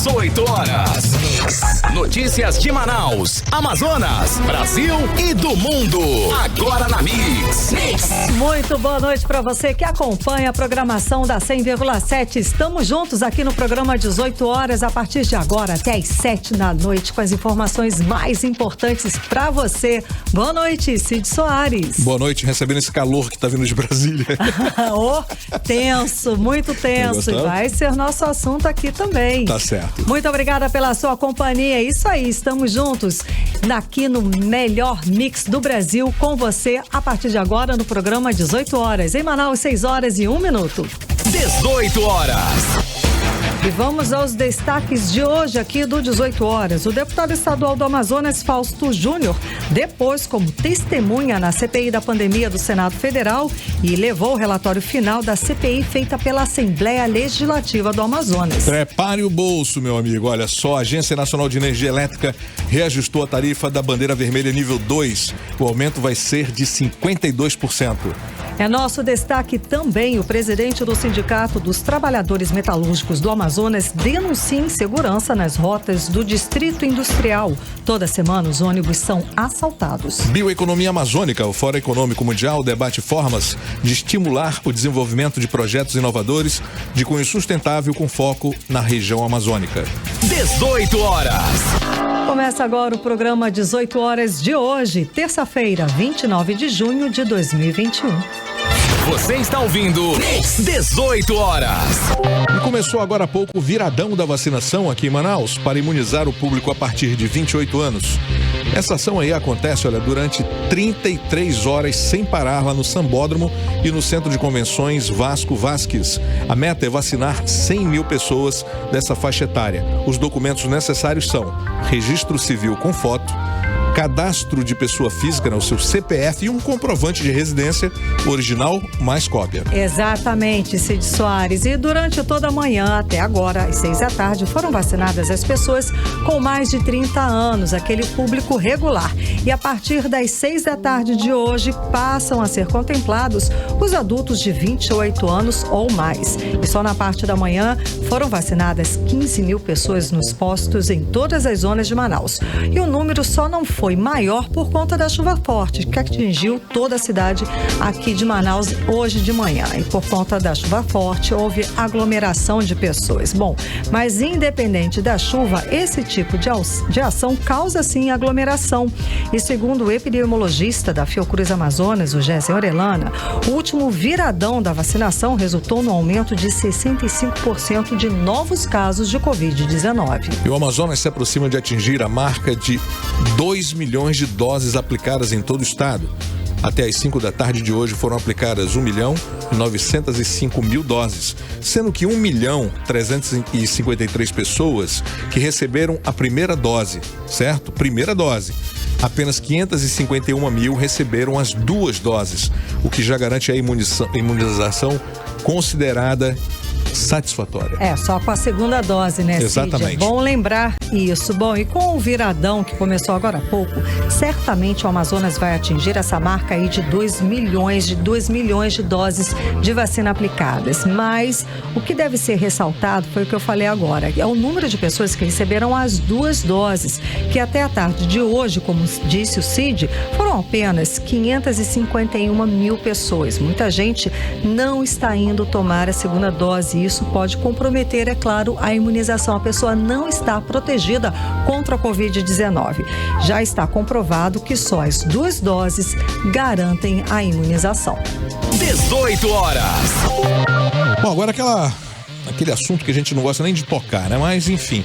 18 horas. Notícias de Manaus, Amazonas, Brasil e do mundo. Agora na Mix. Muito boa noite para você que acompanha a programação da 100,7. Estamos juntos aqui no programa 18 horas, a partir de agora até às 7 da noite, com as informações mais importantes para você. Boa noite, Cid Soares. Boa noite, recebendo esse calor que tá vindo de Brasília. Tenso, muito tenso. E vai ser nosso assunto aqui também. Tá certo. Muito obrigada pela sua companhia. É isso aí, estamos juntos aqui no melhor mix do Brasil com você a partir de agora no programa 18 horas. Em Manaus, 6 horas e 1 minuto. 18 horas. E vamos aos destaques de hoje aqui do 18 horas. O deputado estadual do Amazonas, Fausto Júnior, depôs como testemunha na CPI da pandemia do Senado Federal e levou o relatório final da CPI feita pela Assembleia Legislativa do Amazonas. Prepare o bolso, meu amigo. Olha só, a Agência Nacional de Energia Elétrica reajustou a tarifa da bandeira vermelha nível 2. O aumento vai ser de 52%. É nosso destaque também o presidente do Sindicato dos Trabalhadores Metalúrgicos do Amazonas denuncia insegurança nas rotas do Distrito Industrial. Toda semana os ônibus são assaltados. Bioeconomia Amazônica, o Fórum Econômico Mundial, debate formas de estimular o desenvolvimento de projetos inovadores de cunho sustentável com foco na região amazônica. 18 horas. Começa agora o programa 18 horas de hoje, terça-feira, 29 de junho de 2021. Você está ouvindo 18 horas. E começou agora há pouco o viradão da vacinação aqui em Manaus para imunizar o público a partir de 28 anos. Essa ação aí acontece, durante 33 horas sem parar lá no Sambódromo e no Centro de Convenções Vasco Vasques. A meta é vacinar 100 mil pessoas dessa faixa etária. Os documentos necessários são registro civil com foto, cadastro de pessoa física, o seu CPF e um comprovante de residência original mais cópia. Exatamente, Cid Soares. E durante toda a manhã até agora, às 6 da tarde, foram vacinadas as pessoas com mais de 30 anos, aquele público regular. E a partir das 6 da tarde de hoje, passam a ser contemplados os adultos de 28 anos ou mais. E só na parte da manhã foram vacinadas 15 mil pessoas nos postos em todas as zonas de Manaus. E o número só não foi maior por conta da chuva forte que atingiu toda a cidade aqui de Manaus hoje de manhã. E por conta da chuva forte houve aglomeração de pessoas. Bom, mas independente da chuva, esse tipo de ação causa sim aglomeração. E segundo o epidemiologista da Fiocruz Amazonas, o Gésen Orellana, o último viradão da vacinação resultou no aumento de 65% de novos casos de Covid-19. E o Amazonas se aproxima de atingir a marca de 2 milhões de doses aplicadas em todo o estado. Até às 5 da tarde de hoje foram aplicadas 1.905.000 doses, sendo que 1.353 pessoas que receberam a primeira dose, certo? Primeira dose. Apenas 551 mil receberam as 2 doses, o que já garante a imunização considerada satisfatória. Só com a segunda dose, né, Cid? Exatamente. É bom lembrar isso. Bom, e com o viradão que começou agora há pouco, certamente o Amazonas vai atingir essa marca aí de 2 milhões de doses de vacina aplicadas. Mas o que deve ser ressaltado foi o que eu falei agora, é o número de pessoas que receberam as 2 doses, que até a tarde de hoje, como disse o Cid, foram apenas 551 mil pessoas. Muita gente não está indo tomar a segunda dose. Isso pode comprometer, é claro, a imunização. A pessoa não está protegida contra a Covid-19. Já está comprovado que só as 2 doses garantem a imunização. 18 horas. Bom, agora aquele assunto que a gente não gosta nem de tocar, né? Mas, enfim,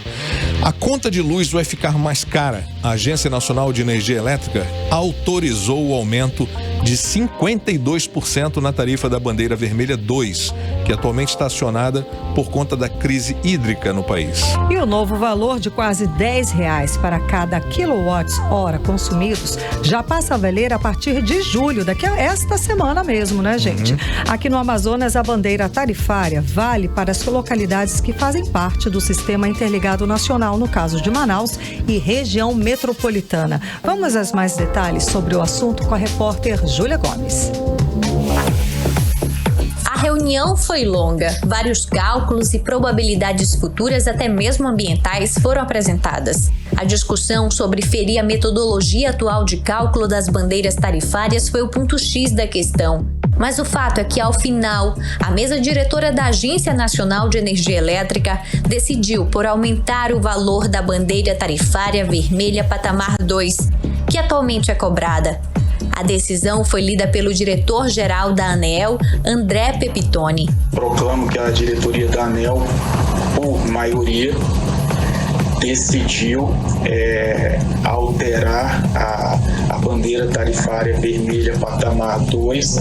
a conta de luz vai ficar mais cara. A Agência Nacional de Energia Elétrica autorizou o aumento de 52% na tarifa da bandeira vermelha 2, que atualmente está acionada por conta da crise hídrica no país. E o novo valor de quase R$10 para cada quilowatt-hora consumidos já passa a valer a partir de julho, daqui a esta semana mesmo, né, gente? Aqui no Amazonas, a bandeira tarifária vale para as localidades que fazem parte do Sistema Interligado Nacional, no caso de Manaus e região metropolitana. Vamos aos mais detalhes sobre o assunto com a repórter Júlia Gomes. A reunião reunião foi longa. Vários cálculos e probabilidades futuras, até mesmo ambientais, foram apresentadas. A discussão sobre ferir a metodologia atual de cálculo das bandeiras tarifárias foi o ponto X da questão. Mas o fato é que, ao final, a mesa diretora da Agência Nacional de Energia Elétrica decidiu por aumentar o valor da bandeira tarifária vermelha patamar 2, que atualmente é cobrada. A decisão foi lida pelo diretor-geral da ANEEL, André Pepitone. Proclamo que a diretoria da ANEEL, por maioria, decidiu alterar a bandeira tarifária vermelha patamar 2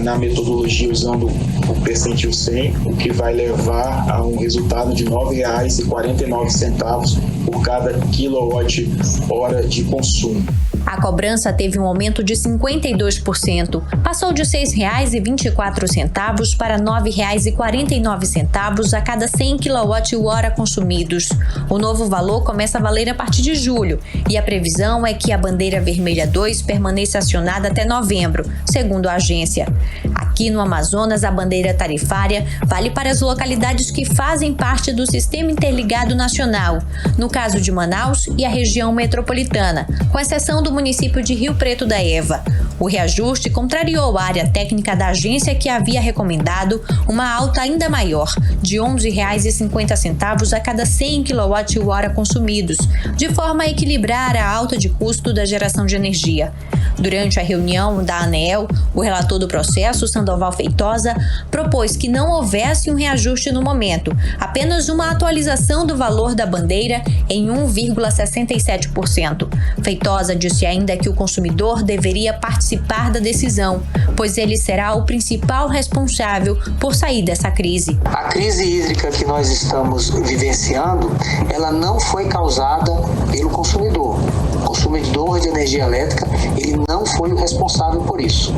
na metodologia usando o percentil 100, o que vai levar a um resultado de R$ 9,49 por cada quilowatt-hora de consumo. A cobrança teve um aumento de 52%, passou de R$ 6,24 para R$ 9,49 a cada 100 kWh consumidos. O novo valor começa a valer a partir de julho e a previsão é que a bandeira vermelha 2 permaneça acionada até novembro, segundo a agência. Aqui no Amazonas, a bandeira tarifária vale para as localidades que fazem parte do Sistema Interligado Nacional, no caso de Manaus e a região metropolitana, com exceção do município de Rio Preto da Eva. O reajuste contrariou a área técnica da agência, que havia recomendado uma alta ainda maior, de R$ 11,50 a cada 100 kWh consumidos, de forma a equilibrar a alta de custo da geração de energia. Durante a reunião da ANEEL, o relator do processo, Sandoval Feitosa, propôs que não houvesse um reajuste no momento, apenas uma atualização do valor da bandeira em 1,67%. Feitosa disse ainda que o consumidor deveria participar da decisão, pois ele será o principal responsável por sair dessa crise. A crise hídrica que nós estamos vivenciando, ela não foi causada pelo consumidor. O consumidor de energia elétrica, ele não foi o responsável por isso.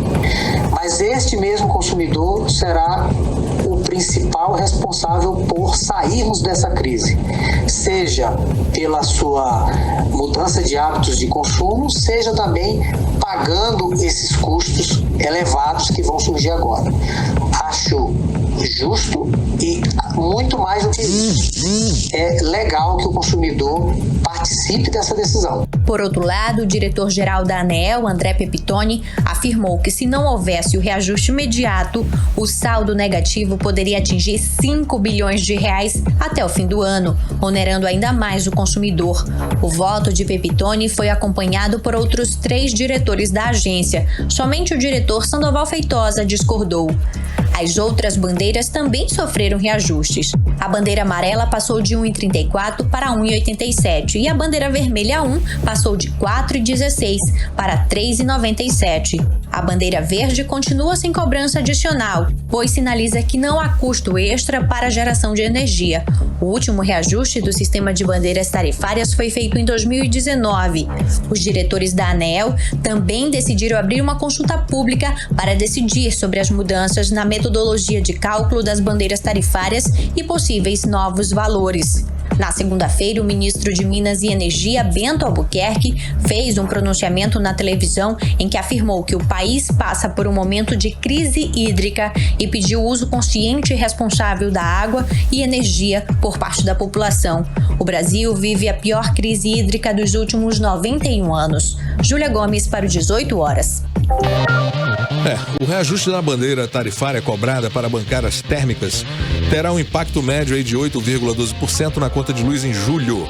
Mas este mesmo consumidor será o principal responsável por sairmos dessa crise, seja pela sua mudança de hábitos de consumo, seja também pagando esses custos elevados que vão surgir agora. Acho justo e muito mais do que isso. É legal que o consumidor participe dessa decisão. Por outro lado, o diretor-geral da ANEEL, André Pepitone, afirmou que se não houvesse o reajuste imediato, o saldo negativo poderia atingir 5 bilhões de reais até o fim do ano, onerando ainda mais o consumidor. O voto de Pepitone foi acompanhado por outros 3 diretores da agência. Somente o diretor Sandoval Feitosa discordou. As outras bandeiras também sofreram reajustes. A bandeira amarela passou de 1,34 para 1,87 e a bandeira vermelha 1 passou de 4,16 para 3,97. A bandeira verde continua sem cobrança adicional, pois sinaliza que não há custo extra para a geração de energia. O último reajuste do sistema de bandeiras tarifárias foi feito em 2019. Os diretores da ANEEL também decidiram abrir uma consulta pública para decidir sobre as mudanças na metodologia de cálculo das bandeiras tarifárias e possíveis novos valores. Na segunda-feira, o ministro de Minas e Energia, Bento Albuquerque, fez um pronunciamento na televisão em que afirmou que o país passa por um momento de crise hídrica e pediu o uso consciente e responsável da água e energia por parte da população. O Brasil vive a pior crise hídrica dos últimos 91 anos. Júlia Gomes para o 18 horas. O reajuste da bandeira tarifária cobrada para bancar as térmicas terá um impacto médio aí de 8,12% na conta de luz em julho.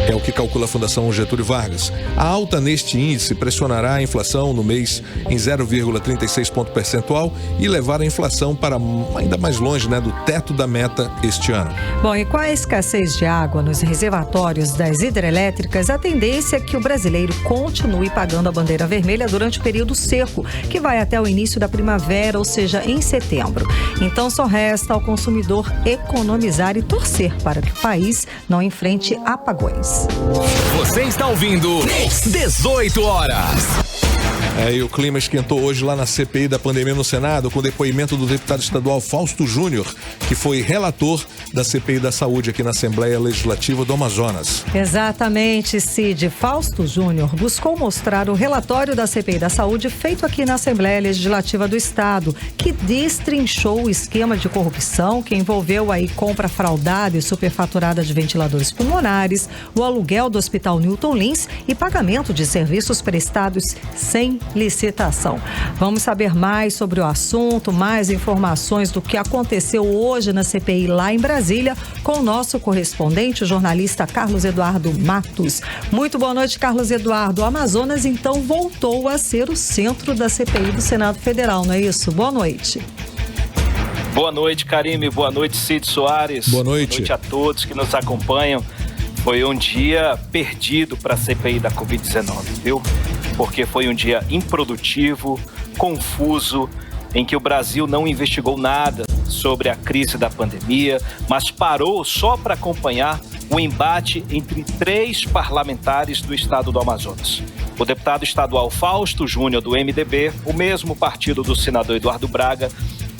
É o que calcula a Fundação Getúlio Vargas. A alta neste índice pressionará a inflação no mês em 0,36 ponto percentual e levar a inflação para ainda mais longe, do teto da meta este ano. Bom, e com a escassez de água nos reservatórios das hidrelétricas, a tendência é que o brasileiro continue pagando a bandeira vermelha durante o período seco, que vai até o início da primavera, ou seja, em setembro. Então só resta ao consumidor economizar e torcer para que o país não enfrente apagões. Você está ouvindo 18 horas. E o clima esquentou hoje lá na CPI da pandemia no Senado, com o depoimento do deputado estadual Fausto Júnior, que foi relator da CPI da Saúde aqui na Assembleia Legislativa do Amazonas. Exatamente, Cid. Fausto Júnior buscou mostrar o relatório da CPI da Saúde feito aqui na Assembleia Legislativa do Estado, que destrinchou o esquema de corrupção que envolveu aí compra fraudada e superfaturada de ventiladores pulmonares, o aluguel do Hospital Newton Lins e pagamento de serviços prestados sem licitação. Vamos saber mais sobre o assunto, mais informações do que aconteceu hoje na CPI lá em Brasília, com o nosso correspondente, o jornalista Carlos Eduardo Matos. Muito boa noite, Carlos Eduardo. O Amazonas, então, voltou a ser o centro da CPI do Senado Federal, não é isso? Boa noite. Boa noite, Karime. Boa noite, Cid Soares. Boa noite. Boa noite a todos que nos acompanham. Foi um dia perdido para a CPI da Covid-19, viu? Porque foi um dia improdutivo, confuso, em que o Brasil não investigou nada sobre a crise da pandemia, mas parou só para acompanhar o embate entre 3 parlamentares do estado do Amazonas. O deputado estadual Fausto Júnior, do MDB, o mesmo partido do senador Eduardo Braga,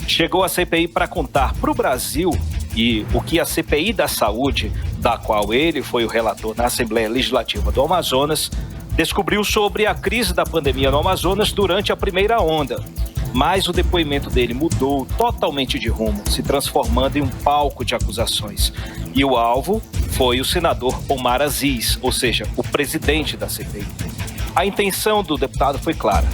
chegou à CPI para contar para o Brasil e o que a CPI da Saúde, da qual ele foi o relator na Assembleia Legislativa do Amazonas, descobriu sobre a crise da pandemia no Amazonas durante a primeira onda. Mas o depoimento dele mudou totalmente de rumo, se transformando em um palco de acusações. E o alvo foi o senador Omar Aziz, ou seja, o presidente da CPI. A intenção do deputado foi clara: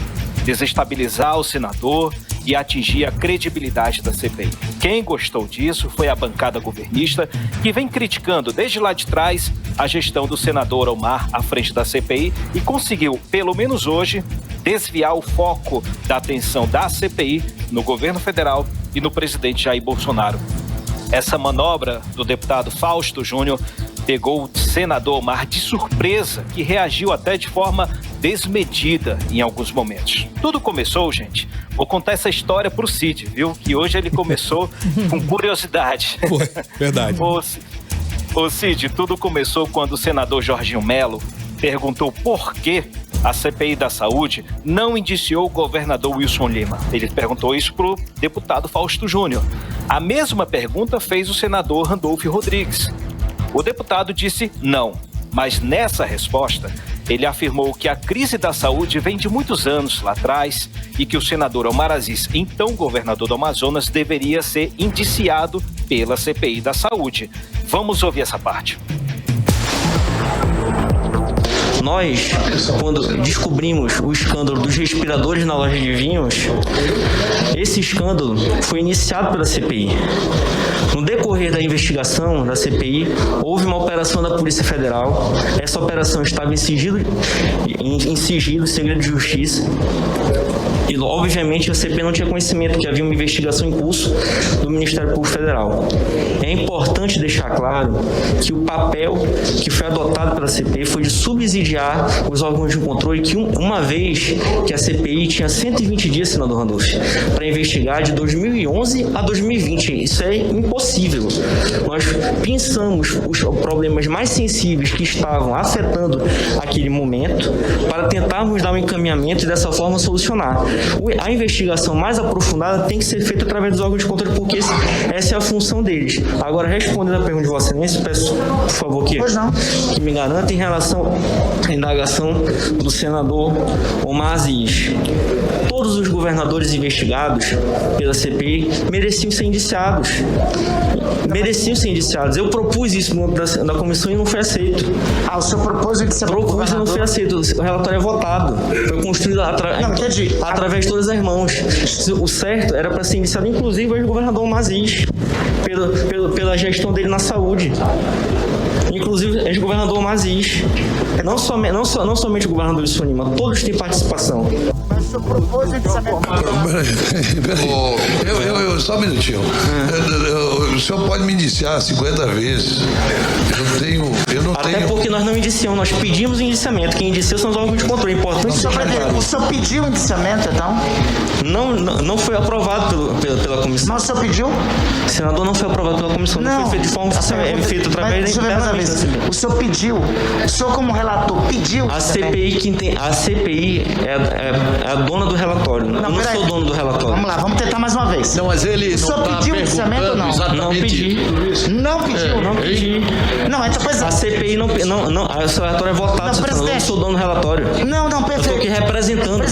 desestabilizar o senador e atingir a credibilidade da CPI. Quem gostou disso foi a bancada governista, que vem criticando desde lá de trás a gestão do senador Omar à frente da CPI e conseguiu, pelo menos hoje, desviar o foco da atenção da CPI no governo federal e no presidente Jair Bolsonaro. Essa manobra do deputado Fausto Júnior pegou o senador Omar de surpresa, que reagiu até de forma desmedida em alguns momentos. Tudo começou, gente, vou contar essa história pro Cid, viu? Que hoje ele começou com curiosidade. Foi, verdade. Ô Cid, tudo começou quando o senador Jorginho Melo perguntou por que a CPI da Saúde não indiciou o governador Wilson Lima. Ele perguntou isso pro deputado Fausto Júnior. A mesma pergunta fez o senador Randolfo Rodrigues. O deputado disse não, mas nessa resposta ele afirmou que a crise da saúde vem de muitos anos lá atrás e que o senador Omar Aziz, então governador do Amazonas, deveria ser indiciado pela CPI da Saúde. Vamos ouvir essa parte. Nós, quando descobrimos o escândalo dos respiradores na loja de vinhos, esse escândalo foi iniciado pela CPI. No decorrer da investigação da CPI, houve uma operação da Polícia Federal. Essa operação estava em sigilo, segredo de justiça. E, obviamente, a CPI não tinha conhecimento que havia uma investigação em curso do Ministério Público Federal. É importante deixar claro que o papel que foi adotado pela CPI foi de subsidiar os órgãos de controle, que uma vez que a CPI tinha 120 dias, senador Randolph, para investigar de 2011 a 2020. Isso é impossível. Nós pensamos os problemas mais sensíveis que estavam afetando aquele momento para tentarmos dar um encaminhamento e dessa forma solucionar. A investigação mais aprofundada tem que ser feita através dos órgãos de controle, porque essa é a função deles. Agora, respondendo a pergunta de Vossa Excelência, peço, por favor, que me garanta em relação à indagação do senador Omar Aziz. Todos os governadores investigados pela CPI mereciam ser indiciados. Eu propus isso na comissão e não foi aceito. O senhor propôs de ser propus e não foi aceito. O relatório é votado. Foi construído através de todas as mãos. O certo era para ser iniciado, inclusive, o governador Omar Aziz, pela gestão dele na saúde. Inclusive, ex-governador Omar Aziz. Não somente o governador Wilson Lima, todos têm participação. senhor propôs o indiciamento. Só um minutinho. O senhor pode me indiciar 50 vezes. Eu não tenho. Até porque nós não indiciamos, nós pedimos o indiciamento. Quem indicia são os órgãos de controle. Importante. O senhor pediu o indiciamento, então? Não foi aprovado pela comissão. Mas o senhor pediu? Senador, não foi aprovado pela comissão. Não foi feito de forma oficial. É feito através da internamente. O senhor pediu? O senhor, como relator, pediu? A CPI é a dona do relatório. Eu não sou dono do relatório. Vamos lá, vamos tentar mais uma vez. Não, mas ele o senhor pediu o indiciamento ou não? Não pedi. Não pediu? Não pedi. Não, então, pois a CPI não. O seu relatório é votado. Eu não sou dono do relatório. Não, perfeito. Eu estou aqui representando.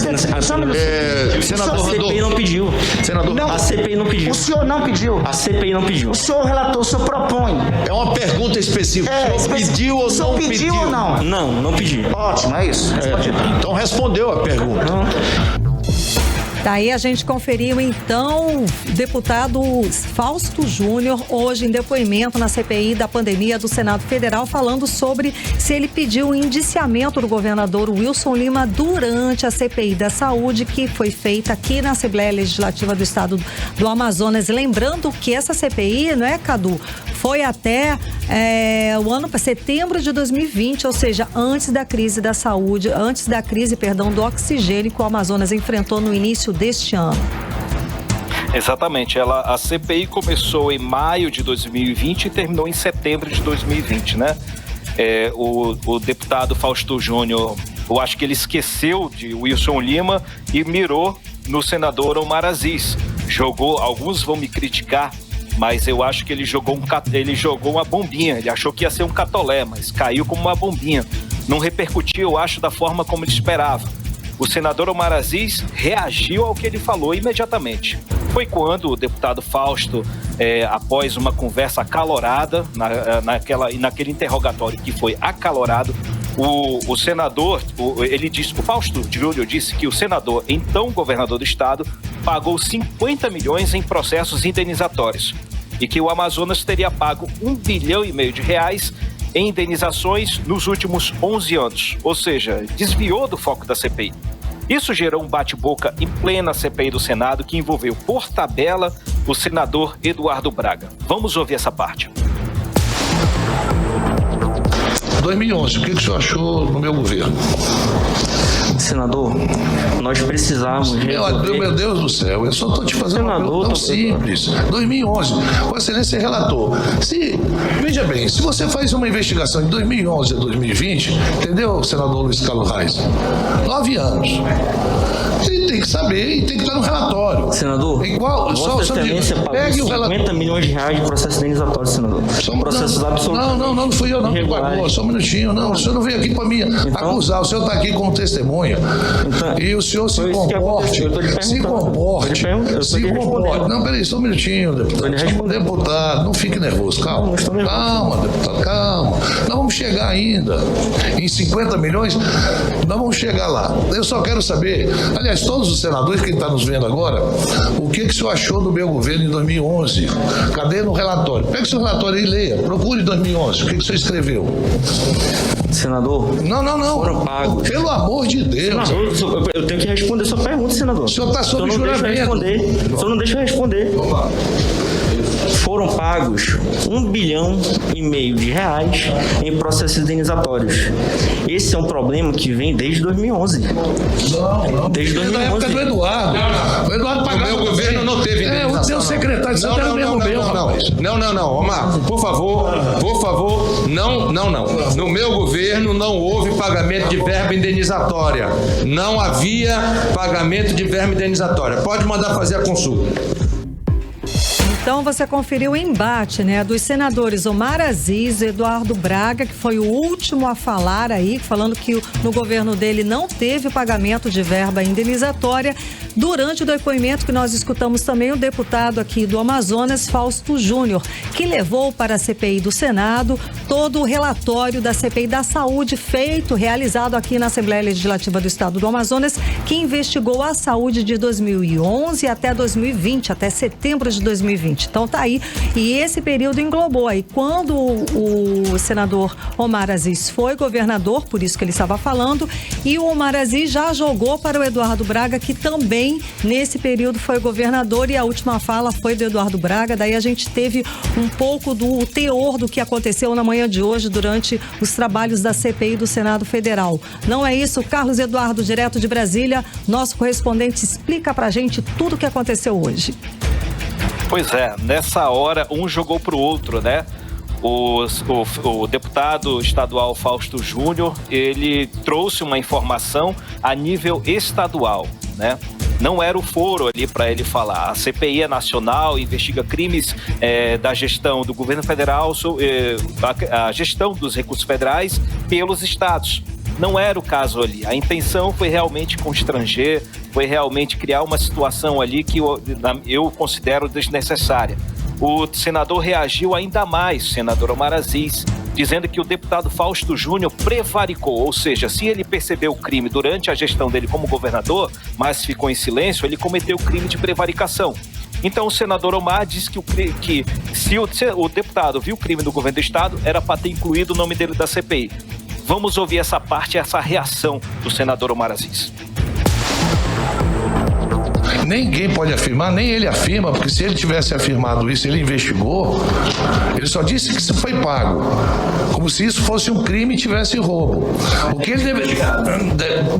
Senador, a CPI não pediu. Senador, a CPI não pediu. O senhor não pediu? A CPI não pediu. O senhor relator, o senhor propõe. É uma pergunta específica. O senhor pediu ou não pediu? Pediu ou não? Não pedi. Ótimo, é isso. Então respondeu a pergunta. Daí a gente conferiu, então, o deputado Fausto Júnior, hoje em depoimento na CPI da pandemia do Senado Federal, falando sobre se ele pediu o indiciamento do governador Wilson Lima durante a CPI da Saúde, que foi feita aqui na Assembleia Legislativa do Estado do Amazonas. Lembrando que essa CPI, não é, Cadu? Foi até setembro de 2020, ou seja, antes da crise da saúde, do oxigênio que o Amazonas enfrentou no início deste ano. Exatamente. A CPI começou em maio de 2020 e terminou em setembro de 2020, né? O deputado Fausto Júnior, eu acho que ele esqueceu de Wilson Lima e mirou no senador Omar Aziz. Alguns vão me criticar, mas eu acho que ele jogou uma bombinha. Ele achou que ia ser um catolé, mas caiu como uma bombinha. Não repercutiu, eu acho, da forma como ele esperava. O senador Omar Aziz reagiu ao que ele falou imediatamente. Foi quando o deputado Fausto, após uma conversa acalorada, naquele interrogatório que foi acalorado, o senador, o Fausto Júnior disse que o senador, então governador do estado, pagou 50 milhões em processos indenizatórios e que o Amazonas teria pago R$1,5 bilhão em indenizações nos últimos 11 anos, ou seja, desviou do foco da CPI. Isso gerou um bate-boca em plena CPI do Senado que envolveu por tabela o senador Eduardo Braga. Vamos ouvir essa parte. 2011, o que o senhor achou no meu governo? Senador, nós precisamos... Meu Deus do céu, eu só estou te fazendo uma pergunta tão simples. 2011, o excelência relator. Veja bem, se você faz uma investigação de 2011 a 2020, entendeu, senador Luiz Carlos Reis? 9 anos. Ele tem que saber e tem que estar no relatório. Senador, Vossa Excelência pagou 50 milhões de reais de processo indenizatório, senador. Processos absolutamente... Não fui eu não que pagou, só um minutinho. Não, o senhor não veio aqui para me acusar, o senhor está aqui como testemunha. E o senhor se comporte. Não, peraí, só um minutinho, deputado. Deputado, não fique nervoso, calma. Calma, deputado, calma. Nós vamos chegar ainda. Em 50 milhões, nós vamos chegar lá. Eu só quero saber, aliás, todos os senadores que estão nos vendo agora, o que o senhor achou do meu governo em 2011? Cadê no relatório? Pega o seu relatório e leia. Procure 2011. O que o senhor escreveu? Senador, não. Foram pagos. Pelo amor de Deus. Senador, eu tenho que responder sua pergunta, senador. O senhor está sob juramento. O senhor não deixa eu responder. Foram pagos R$1,5 bilhão em processos indenizatórios. Esse é um problema que vem desde 2011. Não. Desde 2011. Na época do Eduardo. O Eduardo pagava. O meu governo não teve indenização. O seu secretário de Estado era mesmo meu, rapaz. Não. Omar, por favor, não. No meu governo não houve pagamento de verba indenizatória. Não havia pagamento de verba indenizatória. Pode mandar fazer a consulta. Então você conferiu o embate, né, dos senadores Omar Aziz e Eduardo Braga, que foi o último a falar aí, falando que no governo dele não teve pagamento de verba indenizatória. Durante o depoimento que nós escutamos também o deputado aqui do Amazonas, Fausto Júnior, que levou para a CPI do Senado todo o relatório da CPI da Saúde realizado aqui na Assembleia Legislativa do Estado do Amazonas, que investigou a saúde de 2011 até 2020, até setembro de 2020. gente. Então tá aí. E esse período englobou aí. Quando o senador Omar Aziz foi governador, por isso que ele estava falando, e o Omar Aziz já jogou para o Eduardo Braga, que também nesse período foi governador, e a última fala foi do Eduardo Braga. Daí a gente teve um pouco do teor do que aconteceu na manhã de hoje durante os trabalhos da CPI do Senado Federal. Não é isso? Carlos Eduardo, direto de Brasília, nosso correspondente, explica pra gente tudo o que aconteceu hoje. Pois é, nessa hora um jogou pro outro, né? O deputado estadual Fausto Júnior, ele trouxe uma informação a nível estadual, né? Não era o foro ali para ele falar. A CPI é nacional, investiga crimes da gestão do governo federal, a gestão dos recursos federais pelos estados. Não era o caso ali. A intenção foi realmente constranger, foi realmente criar uma situação ali que eu considero desnecessária. O senador reagiu ainda mais, o senador Omar Aziz, dizendo que o deputado Fausto Júnior prevaricou, ou seja, se ele percebeu o crime durante a gestão dele como governador, mas ficou em silêncio, ele cometeu o crime de prevaricação. Então o senador Omar disse que se o deputado viu o crime do governo do estado, era para ter incluído o nome dele da CPI. Vamos ouvir essa parte, essa reação do senador Omar Aziz. Ninguém pode afirmar, nem ele afirma, porque se ele tivesse afirmado isso, ele investigou, ele só disse que isso foi pago, como se isso fosse um crime e tivesse roubo. O que ele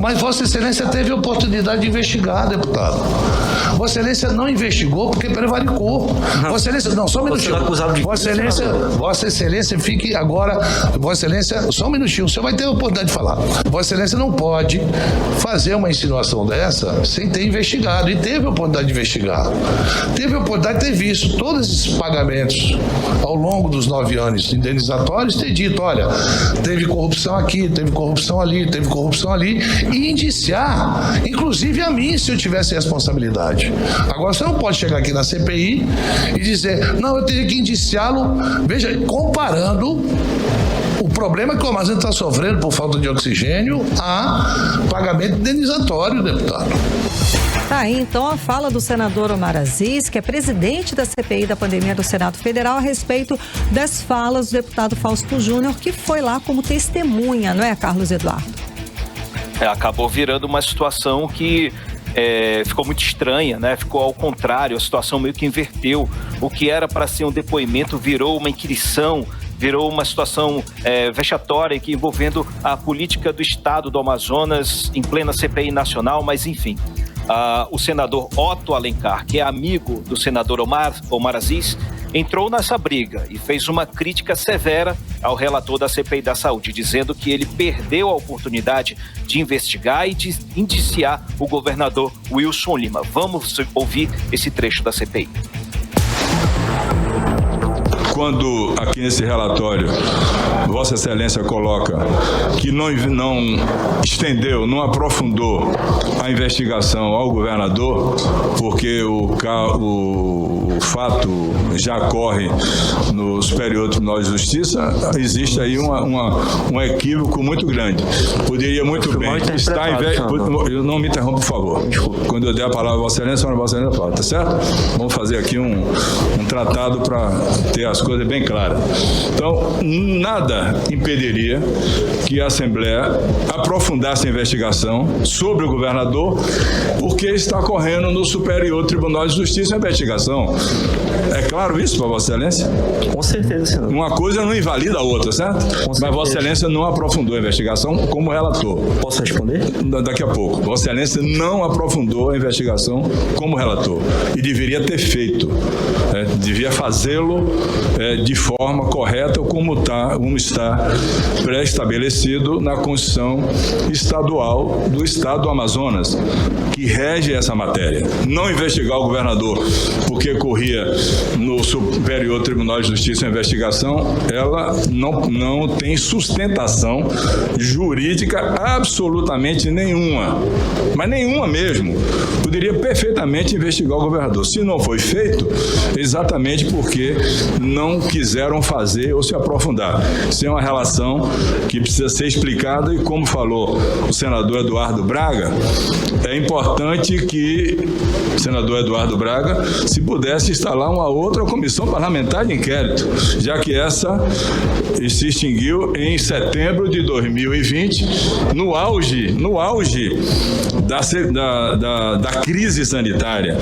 Mas Vossa Excelência teve a oportunidade de investigar, deputado. Vossa Excelência não investigou porque prevaricou. Vossa Excelência, não, só um minutinho. Vossa Excelência fique agora, Vossa Excelência, só um minutinho, o senhor vai ter a oportunidade de falar. Vossa Excelência não pode fazer uma insinuação dessa sem ter investigado, e teve a oportunidade de investigar. Teve a oportunidade de ter visto todos esses pagamentos ao longo dos 9 anos indenizatórios, ter dito, olha, teve corrupção aqui, teve corrupção ali, teve corrupção ali, e indiciar, inclusive a mim, se eu tivesse responsabilidade. Agora, você não pode chegar aqui na CPI e dizer, não, eu teria que indiciá-lo, veja, comparando o problema que o Amazônia está sofrendo por falta de oxigênio a pagamento indenizatório, deputado. Tá aí, então, a fala do senador Omar Aziz, que é presidente da CPI da pandemia do Senado Federal, a respeito das falas do deputado Fausto Júnior, que foi lá como testemunha, não é, Carlos Eduardo? Acabou virando uma situação que ficou muito estranha, né? Ficou ao contrário, a situação meio que inverteu. O que era para ser um depoimento virou uma inquirição, virou uma situação vexatória que envolvendo a política do Estado do Amazonas em plena CPI nacional, mas enfim. O senador Otto Alencar, que é amigo do senador Omar Aziz, entrou nessa briga e fez uma crítica severa ao relator da CPI da Saúde, dizendo que ele perdeu a oportunidade de investigar e de indiciar o governador Wilson Lima. Vamos ouvir esse trecho da CPI. Quando aqui nesse relatório Vossa Excelência coloca que não estendeu, não aprofundou a investigação ao governador, porque o fato já corre no Superior Tribunal de Justiça, existe aí um equívoco muito grande. Poderia muito bem estar não me interrompa, por favor. Quando eu der a palavra a Vossa Excelência, fala, tá certo? Vamos fazer aqui um tratado para ter as coisas bem claras. Então, nada impediria que a Assembleia aprofundasse a investigação sobre o governador, porque está correndo no Superior Tribunal de Justiça a investigação. É claro isso para Vossa Excelência? Com certeza, senhor. Uma coisa não invalida a outra, certo? Mas Vossa Excelência não aprofundou a investigação como relator. Posso responder? Daqui a pouco. Vossa Excelência não aprofundou a investigação como relator. E deveria ter feito. Devia fazê-lo de forma correta, como está pré-estabelecido na Constituição Estadual do Estado do Amazonas, que rege essa matéria. Não investigar o governador porque corria no Superior Tribunal de Justiça a investigação, ela não tem sustentação jurídica absolutamente nenhuma, mas nenhuma mesmo. Poderia perfeitamente investigar o governador. Se não foi feito, exatamente porque não quiseram fazer ou se aprofundar. Isso é uma relação que precisa ser explicada e, como falou o senador Eduardo Braga, é importante que o senador Eduardo Braga, se pudesse instalar uma outra comissão parlamentar de inquérito, já que essa se extinguiu em setembro de 2020, no auge da crise sanitária.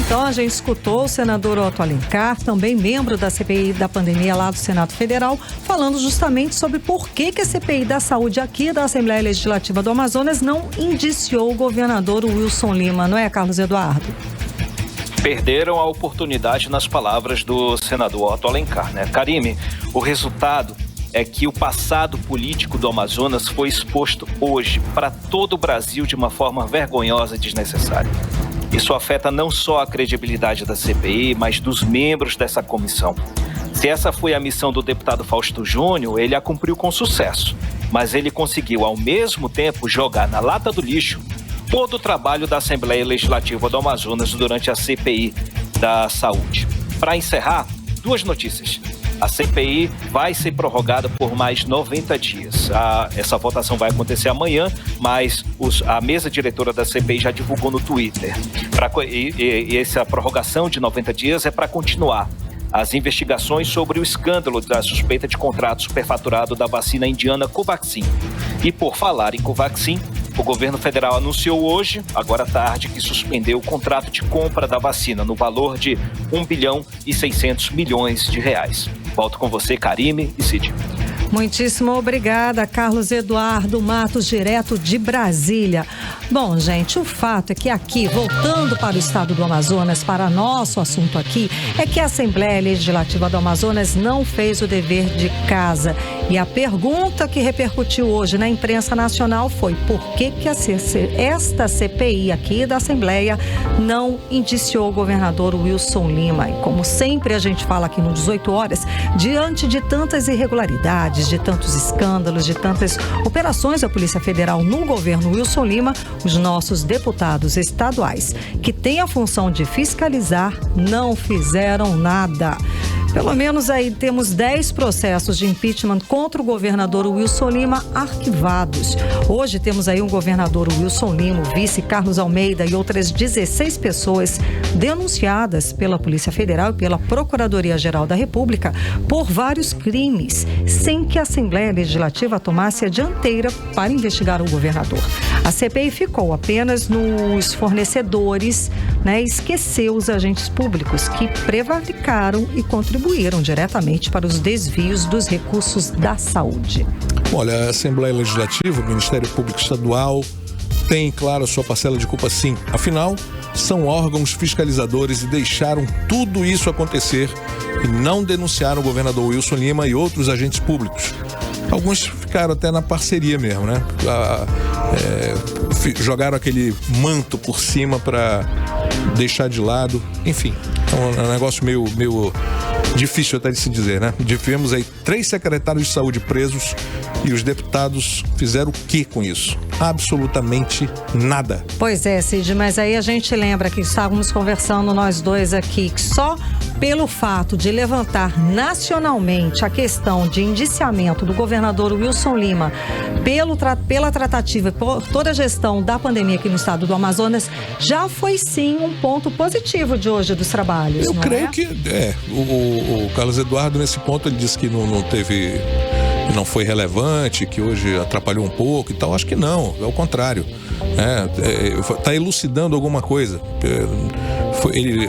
Então a gente escutou o senador Otto Alencar, também membro da CPI da pandemia lá do Senado Federal, falando justamente sobre por que a CPI da saúde aqui da Assembleia Legislativa do Amazonas não indiciou o governador Wilson Lima, não é, Carlos Eduardo? Perderam a oportunidade nas palavras do senador Otto Alencar, né? Karime, o resultado é que o passado político do Amazonas foi exposto hoje para todo o Brasil de uma forma vergonhosa e desnecessária. Isso afeta não só a credibilidade da CPI, mas dos membros dessa comissão. Se essa foi a missão do deputado Fausto Júnior, ele a cumpriu com sucesso. Mas ele conseguiu, ao mesmo tempo, jogar na lata do lixo todo o trabalho da Assembleia Legislativa do Amazonas durante a CPI da saúde. Para encerrar, 2 notícias. A CPI vai ser prorrogada por mais 90 dias. Essa votação vai acontecer amanhã, mas a mesa diretora da CPI já divulgou no Twitter. E essa prorrogação de 90 dias é para continuar as investigações sobre o escândalo da suspeita de contrato superfaturado da vacina indiana Covaxin. E por falar em Covaxin, o governo federal anunciou hoje, agora à tarde, que suspendeu o contrato de compra da vacina no valor de R$1 bilhão e 600 milhões de reais. Volto com você, Karime e Cid. Muitíssimo obrigada, Carlos Eduardo Matos, direto de Brasília. Bom, gente, o fato é que aqui, voltando para o estado do Amazonas, para nosso assunto aqui, é que a Assembleia Legislativa do Amazonas não fez o dever de casa. E a pergunta que repercutiu hoje na imprensa nacional foi por que esta CPI aqui da Assembleia não indiciou o governador Wilson Lima. E como sempre a gente fala aqui no 18 horas, diante de tantas irregularidades, de tantos escândalos, de tantas operações da Polícia Federal no governo Wilson Lima, os nossos deputados estaduais, que têm a função de fiscalizar, não fizeram nada. Pelo menos aí temos 10 processos de impeachment contra o governador Wilson Lima arquivados. Hoje temos aí um governador Wilson Lima, o vice Carlos Almeida e outras 16 pessoas denunciadas pela Polícia Federal e pela Procuradoria-Geral da República por vários crimes, sem que a Assembleia Legislativa tomasse a dianteira para investigar o governador. A CPI ficou apenas nos fornecedores, né, esqueceu os agentes públicos que prevaricaram e contribuíram diretamente para os desvios dos recursos da saúde. Olha, a Assembleia Legislativa, o Ministério Público Estadual, tem, claro, a sua parcela de culpa sim. Afinal, são órgãos fiscalizadores e deixaram tudo isso acontecer e não denunciaram o governador Wilson Lima e outros agentes públicos. Alguns ficaram até na parceria mesmo, né? Jogaram aquele manto por cima para deixar de lado. Enfim, é um negócio meio difícil até de se dizer, né? Tivemos aí 3 secretários de saúde presos e os deputados fizeram o que com isso? Absolutamente nada. Pois é, Cid, mas aí a gente lembra que estávamos conversando nós dois aqui, que só pelo fato de levantar nacionalmente a questão de indiciamento do governador Wilson Lima pela tratativa, por toda a gestão da pandemia aqui no estado do Amazonas, já foi sim um ponto positivo de hoje dos trabalhos. Eu creio que o Carlos Eduardo, nesse ponto, ele disse que não foi relevante, que hoje atrapalhou um pouco e tal. Acho que não, é o contrário. Está elucidando alguma coisa.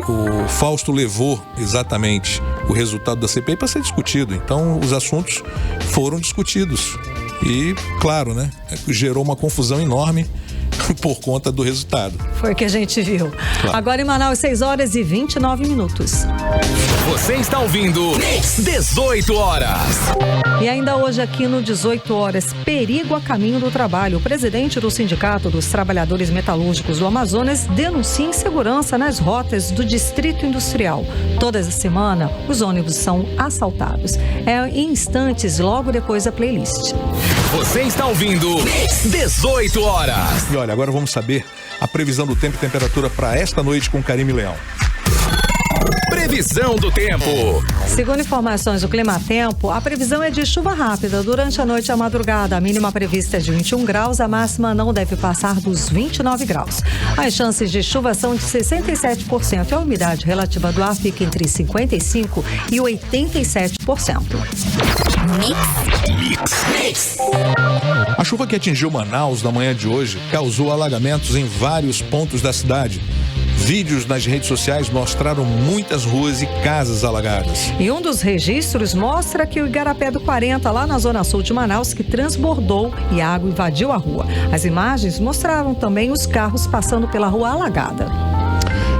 O Fausto levou exatamente o resultado da CPI para ser discutido. Então, os assuntos foram discutidos. E, claro, né, gerou uma confusão enorme por conta do resultado. Foi o que a gente viu. Claro. Agora em Manaus, 6h29. Você está ouvindo 18 horas. E ainda hoje aqui no 18 horas, perigo a caminho do trabalho. O presidente do Sindicato dos Trabalhadores Metalúrgicos do Amazonas denuncia insegurança nas rotas do Distrito Industrial. Toda essa semana, os ônibus são assaltados. Em instantes, logo depois da playlist. Você está ouvindo 18 horas. E olha, agora vamos saber a previsão do tempo e temperatura para esta noite com Karime Leão. Previsão do tempo. Segundo informações do Climatempo, a previsão é de chuva rápida durante a noite e a madrugada. A mínima prevista é de 21 graus, a máxima não deve passar dos 29 graus. As chances de chuva são de 67% e a umidade relativa do ar fica entre 55% e 87%. Mix. A chuva que atingiu Manaus na manhã de hoje causou alagamentos em vários pontos da cidade. Vídeos nas redes sociais mostraram muitas ruas e casas alagadas. E um dos registros mostra que o Igarapé do 40, lá na zona sul de Manaus, que transbordou e a água invadiu a rua. As imagens mostraram também os carros passando pela rua alagada.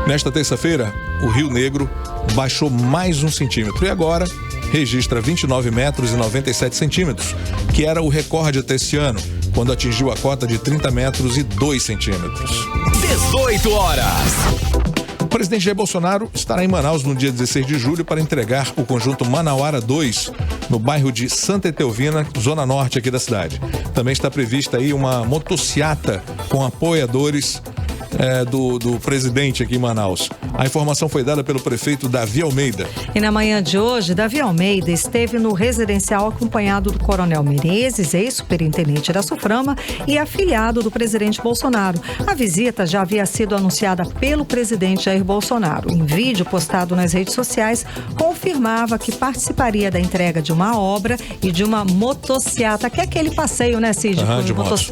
Nesta terça-feira, o Rio Negro baixou mais 1 centímetro e agora registra 29 metros e 97 centímetros, que era o recorde até esse ano, quando atingiu a cota de 30 metros e 2 centímetros. 18 horas. O presidente Jair Bolsonaro estará em Manaus no dia 16 de julho para entregar o conjunto Manauara 2 no bairro de Santa Etelvina, zona norte aqui da cidade. Também está prevista aí uma motociata com apoiadores do presidente aqui em Manaus. A informação foi dada pelo prefeito Davi Almeida. E na manhã de hoje, Davi Almeida esteve no residencial acompanhado do Coronel Menezes, ex-superintendente da SUFRAMA e afiliado do presidente Bolsonaro. A visita já havia sido anunciada pelo presidente Jair Bolsonaro. Em vídeo postado nas redes sociais, confirmava que participaria da entrega de uma obra e de uma motociata, que é aquele passeio, né, Cid?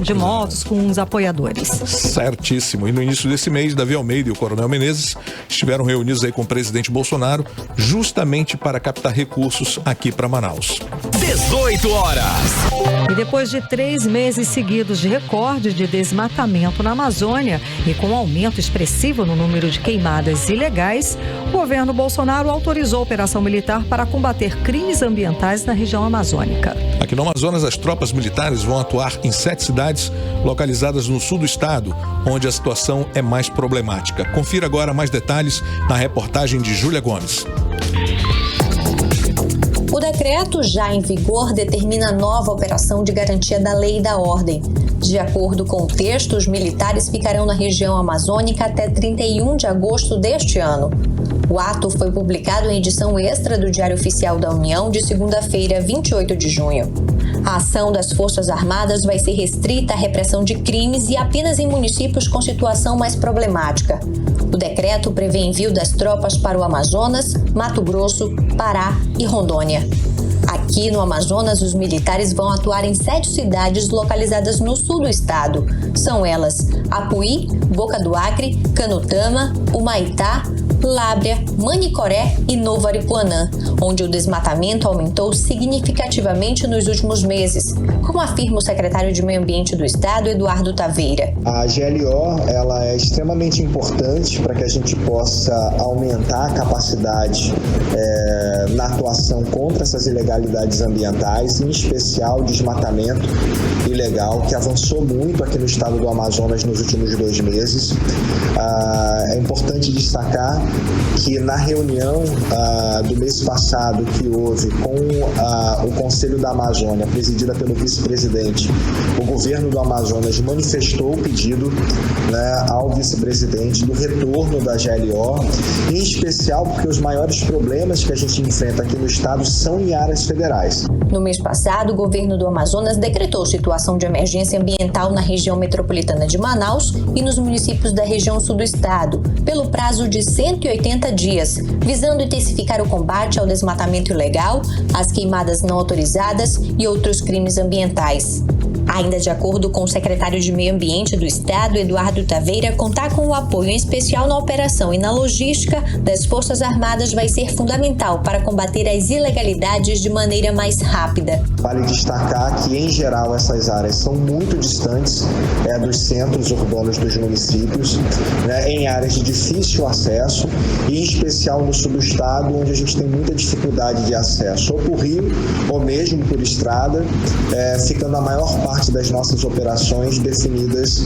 De motos com os apoiadores. Certíssimo. E no início desse mês, Davi Almeida e o Coronel Menezes estiveram reunidos aí com o presidente Bolsonaro, justamente para captar recursos aqui para Manaus. 18 horas. E depois de 3 meses seguidos de recorde de desmatamento na Amazônia e com um aumento expressivo no número de queimadas ilegais, o governo Bolsonaro autorizou a operação militar para combater crimes ambientais na região amazônica. Aqui no Amazonas, as tropas militares vão atuar em 7 cidades localizadas no sul do estado, onde a situação é mais problemática. Confira agora mais detalhes na reportagem de Júlia Gomes. O decreto já em vigor determina nova operação de garantia da lei e da ordem. De acordo com o texto, os militares ficarão na região amazônica até 31 de agosto deste ano. O ato foi publicado em edição extra do Diário Oficial da União de segunda-feira, 28 de junho. A ação das Forças Armadas vai ser restrita à repressão de crimes e apenas em municípios com situação mais problemática. O decreto prevê envio das tropas para o Amazonas, Mato Grosso, Pará e Rondônia. Aqui no Amazonas, os militares vão atuar em 7 cidades localizadas no sul do estado. São elas Apuí, Boca do Acre, Canutama, Humaitá, Lábrea, Manicoré e Novo Aripuanã, onde o desmatamento aumentou significativamente nos últimos meses, como afirma o secretário de Meio Ambiente do Estado, Eduardo Taveira. A GLO ela é extremamente importante para que a gente possa aumentar a capacidade na atuação contra essas ilegalidades ambientais, em especial o desmatamento ilegal, que avançou muito aqui no estado do Amazonas nos últimos 2 meses. É importante destacar que na reunião do mês passado que houve com o Conselho da Amazônia, presidida pelo vice-presidente, o governo do Amazonas manifestou o pedido, né, ao vice-presidente do retorno da GLO, em especial porque os maiores problemas que a gente enfrenta aqui no estado são em áreas federais. No mês passado, o governo do Amazonas decretou situação de emergência ambiental na região metropolitana de Manaus e nos municípios da região sul do estado, pelo prazo de 180 dias, visando intensificar o combate ao desmatamento ilegal, às queimadas não autorizadas e outros crimes ambientais. Ainda de acordo com o secretário de Meio Ambiente do Estado, Eduardo Taveira, contar com o apoio em especial na operação e na logística das Forças Armadas vai ser fundamental para combater as ilegalidades de maneira mais rápida. Vale destacar que, em geral, essas áreas são muito distantes dos centros urbanos dos municípios, né, em áreas de difícil acesso, e em especial no sul do estado, onde a gente tem muita dificuldade de acesso, ou por rio, ou mesmo por estrada, ficando a maior parte das nossas operações definidas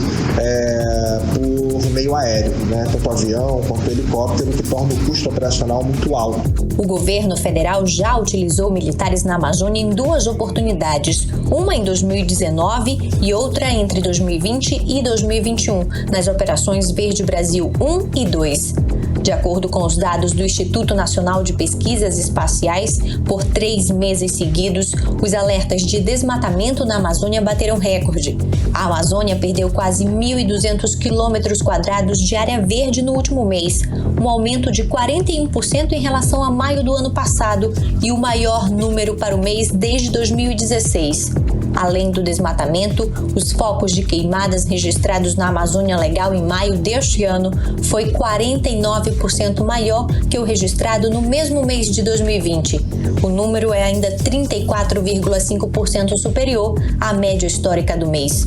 por meio aéreo, né? Tanto avião quanto helicóptero, que torna o custo operacional muito alto. O governo federal já utilizou militares na Amazônia em 2 oportunidades, uma em 2019 e outra entre 2020 e 2021, nas operações Verde Brasil 1 e 2. De acordo com os dados do Instituto Nacional de Pesquisas Espaciais, por 3 meses seguidos, os alertas de desmatamento na Amazônia bateram recorde. A Amazônia perdeu quase 1.200 quilômetros quadrados de área verde no último mês, um aumento de 41% em relação a maio do ano passado e o maior número para o mês desde 2016. Além do desmatamento, os focos de queimadas registrados na Amazônia Legal em maio deste ano foi 49% maior que o registrado no mesmo mês de 2020. O número é ainda 34,5% superior à média histórica do mês.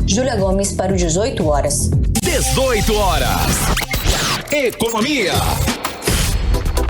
Júlia Gomes para o 18 horas. 18 horas. Economia.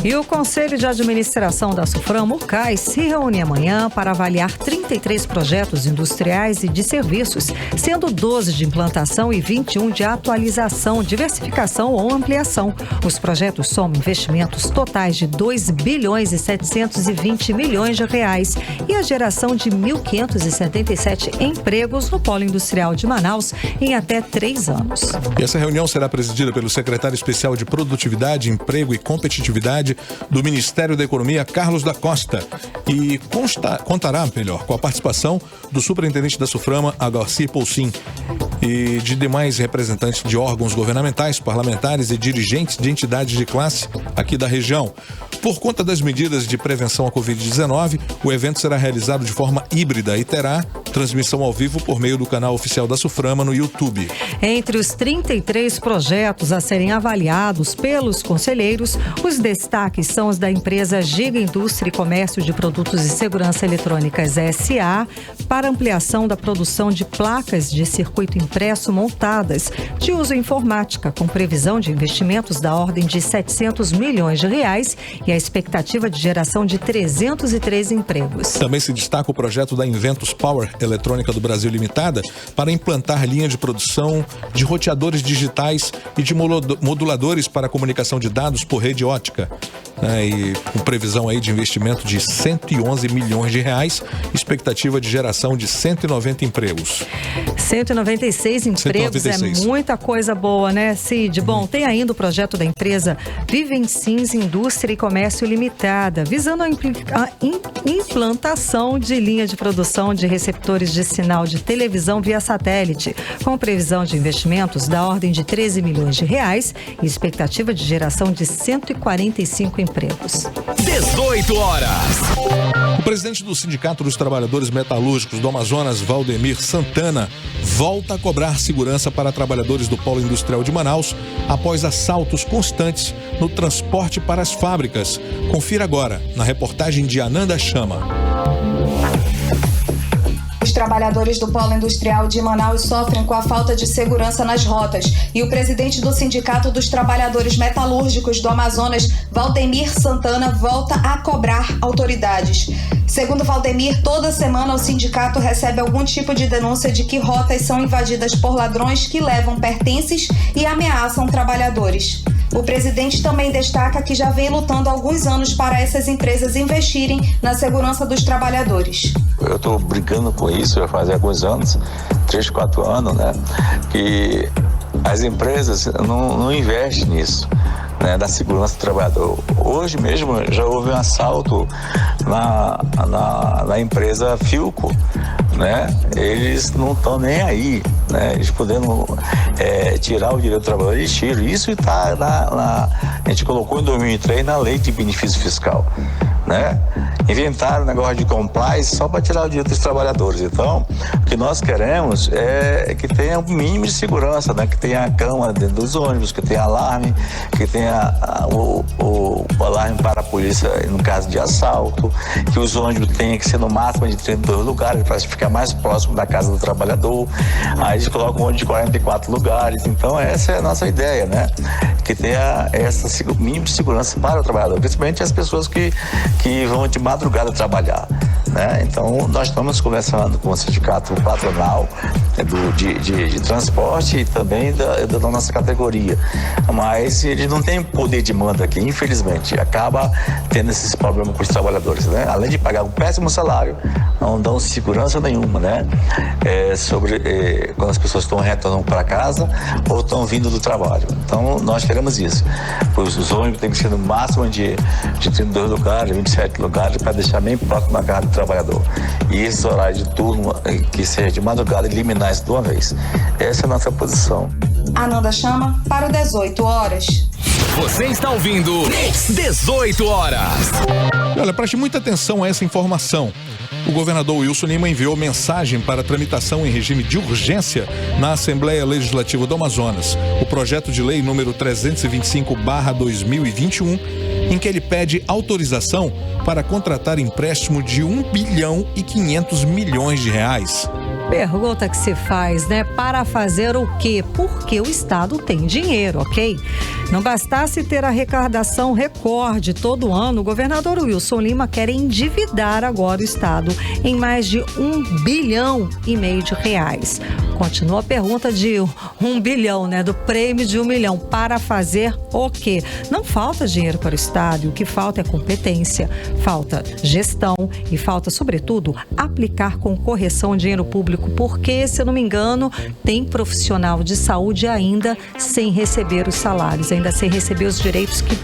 E o Conselho de Administração da Suframa, o CAIS, se reúne amanhã para avaliar 33 projetos industriais e de serviços, sendo 12 de implantação e 21 de atualização, diversificação ou ampliação. Os projetos somam investimentos totais de 2 bilhões e 720 milhões de reais e a geração de 1.577 empregos no polo industrial de Manaus em até 3 anos. E essa reunião será presidida pelo secretário especial de Produtividade, Emprego e Competitividade do Ministério da Economia, Carlos da Costa, e contará com a participação do superintendente da Suframa, Agarci Poulsin, e de demais representantes de órgãos governamentais, parlamentares e dirigentes de entidades de classe aqui da região. Por conta das medidas de prevenção à Covid-19, o evento será realizado de forma híbrida e terá transmissão ao vivo por meio do canal oficial da Suframa no YouTube. Entre os 33 projetos a serem avaliados pelos conselheiros, os destaques são os da empresa Giga Indústria e Comércio de Produtos e Segurança Eletrônicas S.A. para ampliação da produção de placas de circuito impresso montadas de uso informática, com previsão de investimentos da ordem de 700 milhões de reais e a expectativa de geração de 303 empregos. Também se destaca o projeto da Inventus Power Eletrônica do Brasil Limitada para implantar linha de produção de roteadores digitais e de moduladores para comunicação de dados por rede ótica. E com previsão aí de investimento de 111 milhões de reais, expectativa de geração de 190 empregos. 196 empregos 196. É muita coisa boa, né, Cid? Bom, tem ainda o projeto da empresa Vivensins Indústria e Comércio Limitada, visando a implantação de linha de produção de receptores de sinal de televisão via satélite, com previsão de investimentos da ordem de 13 milhões de reais e expectativa de geração de 145 empregos. 18 horas. O presidente do Sindicato dos Trabalhadores Metalúrgicos do Amazonas, Valdemir Santana, volta a cobrar segurança para trabalhadores do Polo Industrial de Manaus após assaltos constantes no transporte para as fábricas. Confira agora na reportagem de Ananda Chama. Os trabalhadores do Polo Industrial de Manaus sofrem com a falta de segurança nas rotas e o presidente do Sindicato dos Trabalhadores Metalúrgicos do Amazonas, Valdemir Santana, volta a cobrar autoridades. Segundo Valdemir, toda semana o sindicato recebe algum tipo de denúncia de que rotas são invadidas por ladrões que levam pertences e ameaçam trabalhadores. O presidente também destaca que já vem lutando há alguns anos para essas empresas investirem na segurança dos trabalhadores. Eu estou brincando com isso já faz alguns anos, 3, 4 anos, né? Que as empresas não investem nisso, né? Da segurança do trabalhador. Hoje mesmo já houve um assalto na empresa Filco, né? Eles não estão nem aí, né? Eles podendo tirar o direito do trabalhador, eles tiram. Isso está a gente colocou em 2003 na lei de benefício fiscal, né? Inventaram o negócio de compliance só para tirar o direito dos trabalhadores. Então, o que nós queremos é que tenha um mínimo de segurança, né? Que tenha a cama dentro dos ônibus, que tenha alarme, que tenha o alarme para a polícia no caso de assalto, que os ônibus tenham que ser no máximo de 32 lugares para ficar mais próximo da casa do trabalhador. Aí eles colocam um ônibus de 44 lugares. Então, essa é a nossa ideia, né? Que tenha esse mínimo de segurança para o trabalhador, principalmente as pessoas que vão de madrugada trabalhar, né? Então, nós estamos conversando com o sindicato patronal de transporte e também da nossa categoria, mas ele não tem poder de mando aqui, infelizmente, acaba tendo esses problemas com os trabalhadores, né? Além de pagar um péssimo salário, não dão segurança nenhuma, né? Quando as pessoas estão retornando para casa ou estão vindo do trabalho. Então, nós queremos isso. Os ônibus têm que ser no máximo de 32 lugares, 27 lugares, para deixar bem próximo da casa do trabalhador. E esse horário de turno, que seja de madrugada, eliminar isso de uma vez. Essa é a nossa posição. Ananda Chama para o 18 horas. Você está ouvindo 18 horas. Olha, preste muita atenção a essa informação. O governador Wilson Lima enviou mensagem para tramitação em regime de urgência na Assembleia Legislativa do Amazonas. O projeto de lei número 325/2021, em que ele pede autorização para contratar empréstimo de 1 bilhão e 500 milhões de reais. Pergunta que se faz, né? Para fazer o quê? Porque o Estado tem dinheiro, ok? Não bastasse ter arrecadação recorde todo ano, o governador Wilson Lima quer endividar agora o Estado em mais de 1,5 bilhão de reais. Continua a pergunta de 1 bilhão, né? Do prêmio de 1 milhão. Para fazer o quê? Não falta dinheiro para o Estado, o que falta é competência, falta gestão e falta, sobretudo, aplicar com correção o dinheiro público, porque, se eu não me engano, tem profissional de saúde ainda sem receber os salários, ainda sem receber os direitos que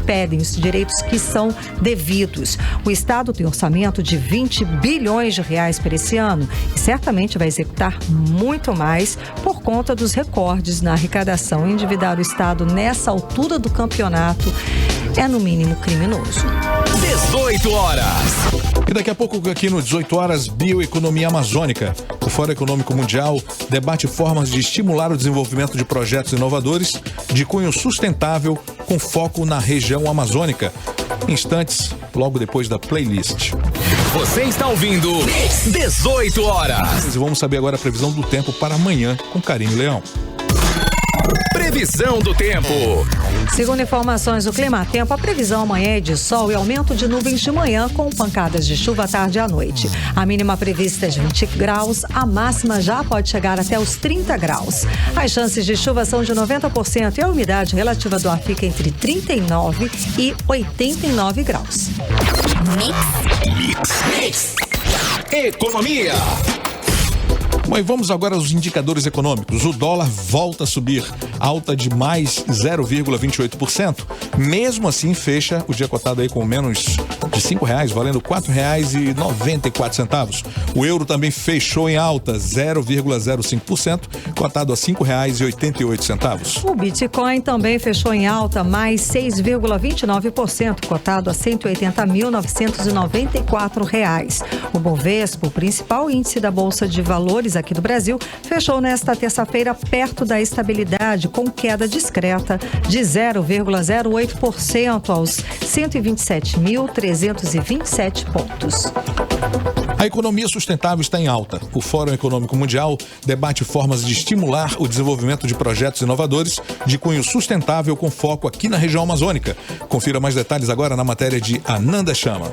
pedem, os direitos que são devidos. O Estado tem orçamento de 20 bilhões de reais para esse ano e certamente vai executar muito mais por conta dos recordes na arrecadação. Endividar o Estado nessa altura do campeonato é, no mínimo, criminoso. 18 horas. E daqui a pouco, aqui no 18 horas, bioeconomia amazônica. O Fórum Econômico Mundial debate formas de estimular o desenvolvimento de projetos inovadores de cunho sustentável com foco na região amazônica. Instantes, logo depois da playlist. Você está ouvindo 18 horas. E vamos saber agora a previsão do tempo para amanhã com Karine Leão. Previsão do tempo. Segundo informações do Climatempo, a previsão amanhã é de sol e aumento de nuvens de manhã com pancadas de chuva à tarde e à noite. A mínima prevista é de 20 graus, a máxima já pode chegar até os 30 graus. As chances de chuva são de 90% e a umidade relativa do ar fica entre 39 e 89 graus. Mix. Economia. Bom, e vamos agora aos indicadores econômicos. O dólar volta a subir, alta de mais 0,28%. Mesmo assim, fecha o dia cotado aí com menos de R$5, valendo R$4,94. O euro também fechou em alta, 0,05%, cotado a R$5,88. O Bitcoin também fechou em alta, mais 6,29%, cotado a R$180.994. O Bovespa, o principal índice da Bolsa de Valores aqui do Brasil, fechou nesta terça-feira perto da estabilidade, com queda discreta de 0,08% aos 127.327 pontos. A economia sustentável está em alta. O Fórum Econômico Mundial debate formas de estimular o desenvolvimento de projetos inovadores de cunho sustentável com foco aqui na região amazônica. Confira mais detalhes agora na matéria de Ananda Chama.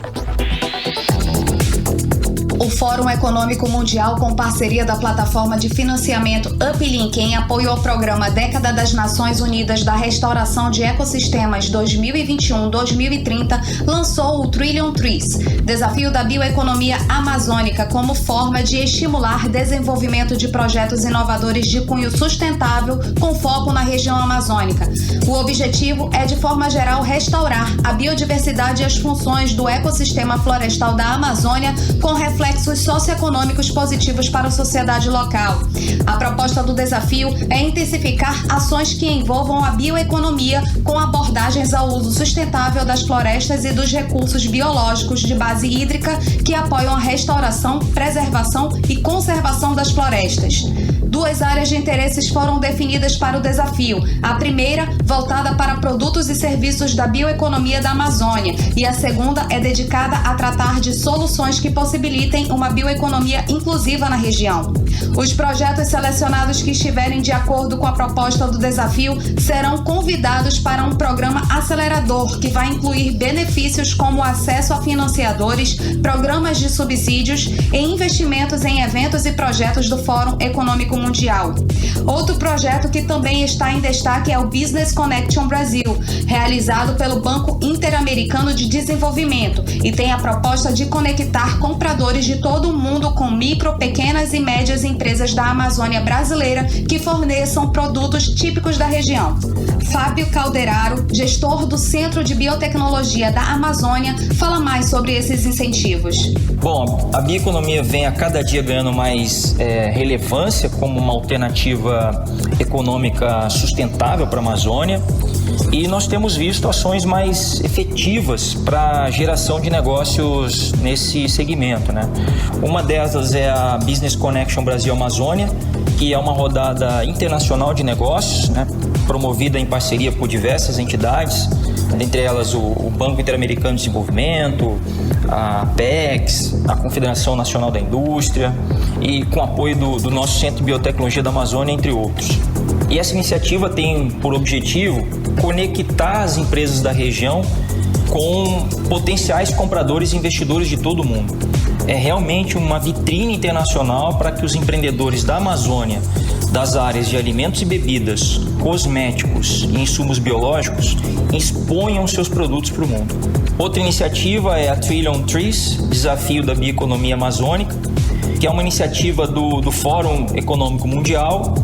O Fórum Econômico Mundial, com parceria da plataforma de financiamento Uplink, em apoio ao programa Década das Nações Unidas da Restauração de Ecossistemas 2021-2030, lançou o Trillion Trees, desafio da bioeconomia amazônica, como forma de estimular desenvolvimento de projetos inovadores de cunho sustentável com foco na região amazônica. O objetivo é, de forma geral, restaurar a biodiversidade e as funções do ecossistema florestal da Amazônia com reflexos socioeconômicos positivos para a sociedade local. A proposta do desafio é intensificar ações que envolvam a bioeconomia com abordagens ao uso sustentável das florestas e dos recursos biológicos de base hídrica que apoiam a restauração, preservação e conservação das florestas. 2 áreas de interesses foram definidas para o desafio. A primeira, voltada para produtos e serviços da bioeconomia da Amazônia, e a segunda é dedicada a tratar de soluções que possibilitem uma bioeconomia inclusiva na região. Os projetos selecionados que estiverem de acordo com a proposta do desafio serão convidados para um programa acelerador que vai incluir benefícios como acesso a financiadores, programas de subsídios e investimentos em eventos e projetos do Fórum Econômico Mundial. Outro projeto que também está em destaque é o Business Connection Brasil, realizado pelo Banco Interamericano de Desenvolvimento e tem a proposta de conectar compradores de todo o mundo com micro, pequenas e médias empresas da Amazônia brasileira que forneçam produtos típicos da região. Fábio Calderaro, gestor do Centro de Biotecnologia da Amazônia, fala mais sobre esses incentivos. Bom, a bioeconomia vem a cada dia ganhando mais relevância como uma alternativa econômica sustentável para a Amazônia e nós temos visto ações mais efetivas para a geração de negócios nesse segmento, né? Uma delas é a Business Connection Brasil Amazônia, que é uma rodada internacional de negócios, né? Promovida em parceria por diversas entidades, dentre elas o Banco Interamericano de Desenvolvimento, a Apex, a Confederação Nacional da Indústria e com apoio do nosso Centro de Biotecnologia da Amazônia, entre outros. E essa iniciativa tem por objetivo conectar as empresas da região com potenciais compradores e investidores de todo o mundo. É realmente uma vitrine internacional para que os empreendedores da Amazônia, das áreas de alimentos e bebidas, cosméticos e insumos biológicos, exponham seus produtos para o mundo. Outra iniciativa é a Trillion Trees, Desafio da Bioeconomia Amazônica, que é uma iniciativa do Fórum Econômico Mundial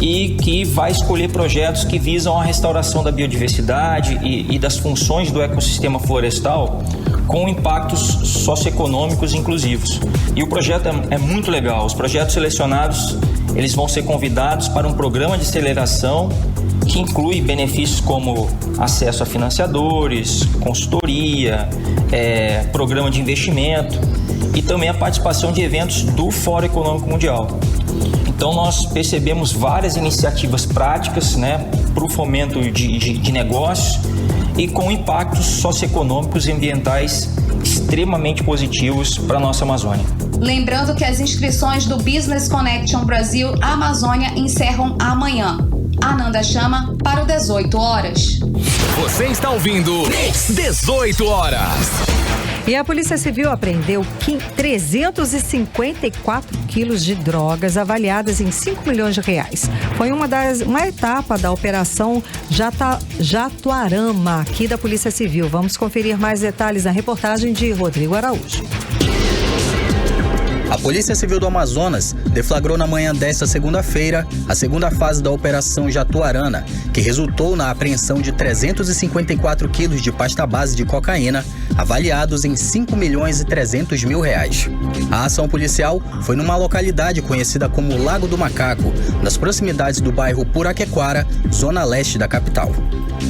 e que vai escolher projetos que visam a restauração da biodiversidade e das funções do ecossistema florestal com impactos socioeconômicos inclusivos. E o projeto é muito legal. Os projetos selecionados, eles vão ser convidados para um programa de aceleração que inclui benefícios como acesso a financiadores, consultoria, programa de investimento e também a participação de eventos do Fórum Econômico Mundial. Então nós percebemos várias iniciativas práticas, né, para o fomento de negócios e com impactos socioeconômicos e ambientais extremamente positivos para a nossa Amazônia. Lembrando que as inscrições do Business Connection Brasil Amazônia encerram amanhã. Ananda Chama para o 18 horas. Você está ouvindo 18 horas. E a Polícia Civil apreendeu 354 quilos de drogas avaliadas em 5 milhões de reais. Foi uma etapa da Operação Jatuarama, aqui da Polícia Civil. Vamos conferir mais detalhes na reportagem de Rodrigo Araújo. A Polícia Civil do Amazonas deflagrou na manhã desta segunda-feira a segunda fase da Operação Jatuarana, que resultou na apreensão de 354 quilos de pasta base de cocaína, avaliados em 5 milhões e 300 mil reais. A ação policial foi numa localidade conhecida como Lago do Macaco, nas proximidades do bairro Puraquequara, zona leste da capital.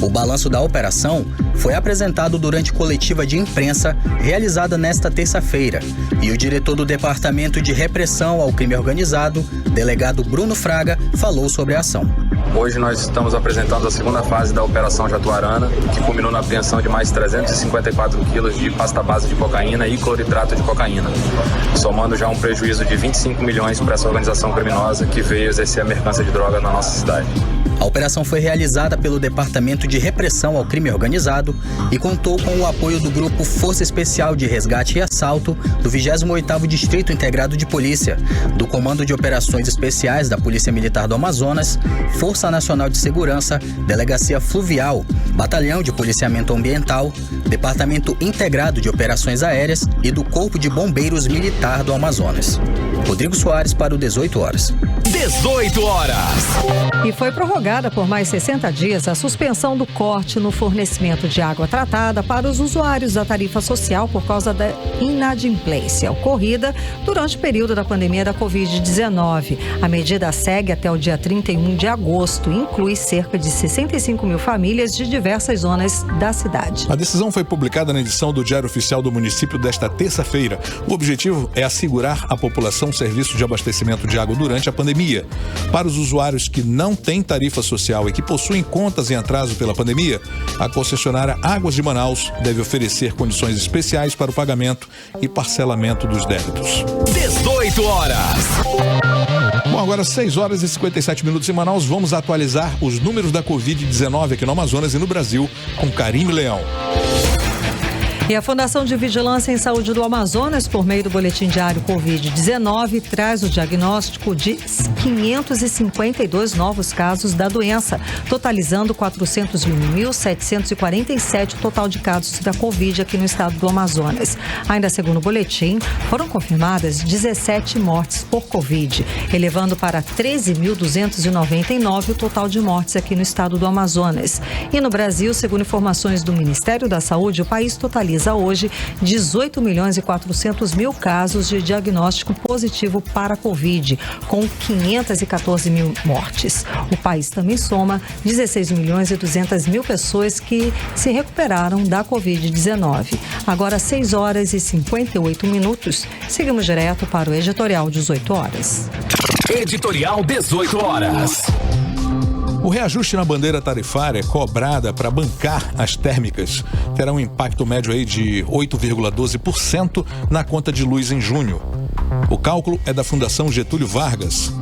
O balanço da operação foi apresentado durante coletiva de imprensa realizada nesta terça-feira e o diretor do Departamento de Repressão ao Crime Organizado, delegado Bruno Fraga, falou sobre a ação. Hoje nós estamos apresentando a segunda fase da Operação Jatuarana, que culminou na apreensão de mais 354 quilos de pasta base de cocaína e cloridrato de cocaína, somando já um prejuízo de 25 milhões para essa organização criminosa que veio exercer a mercância de droga na nossa cidade. A operação foi realizada pelo Departamento de Repressão ao Crime Organizado e contou com o apoio do Grupo Força Especial de Resgate e Assalto do 28º Distrito Integrado de Polícia, do Comando de Operações Especiais da Polícia Militar do Amazonas, Força Nacional de Segurança, Delegacia Fluvial, Batalhão de Policiamento Ambiental, Departamento Integrado de Operações Aéreas e do Corpo de Bombeiros Militar do Amazonas. Rodrigo Soares para o 18 horas. 18 horas. E foi prorrogada por mais 60 dias a suspensão do corte no fornecimento de água tratada para os usuários da tarifa social por causa da inadimplência ocorrida durante o período da pandemia da Covid-19. A medida segue até o dia 31 de agosto e inclui cerca de 65 mil famílias de diversas zonas da cidade. A decisão foi publicada na edição do Diário Oficial do município desta terça-feira. O objetivo é assegurar à população serviço de abastecimento de água durante a pandemia pandemia. Para os usuários que não têm tarifa social e que possuem contas em atraso pela pandemia, a concessionária Águas de Manaus deve oferecer condições especiais para o pagamento e parcelamento dos débitos. 18 horas. Bom, agora 6 horas e 57 minutos em Manaus. Vamos atualizar os números da Covid-19 aqui no Amazonas e no Brasil com Karime Leão. E a Fundação de Vigilância em Saúde do Amazonas, por meio do Boletim Diário Covid-19, traz o diagnóstico de 552 novos casos da doença, totalizando 401.747 total de casos da Covid aqui no estado do Amazonas. Ainda segundo o boletim, foram confirmadas 17 mortes por Covid, elevando para 13.299 o total de mortes aqui no estado do Amazonas. E no Brasil, segundo informações do Ministério da Saúde, o país totaliza hoje 18.400.000 casos de diagnóstico positivo para a Covid, com 514.000 mortes. O país também soma 16.200.000 pessoas que se recuperaram da Covid-19. Agora 6 horas e 58 minutos. Seguimos direto para o editorial 18 horas. Editorial 18 horas. O reajuste na bandeira tarifária cobrada para bancar as térmicas terá um impacto médio aí de 8,12% na conta de luz em junho. O cálculo é da Fundação Getúlio Vargas.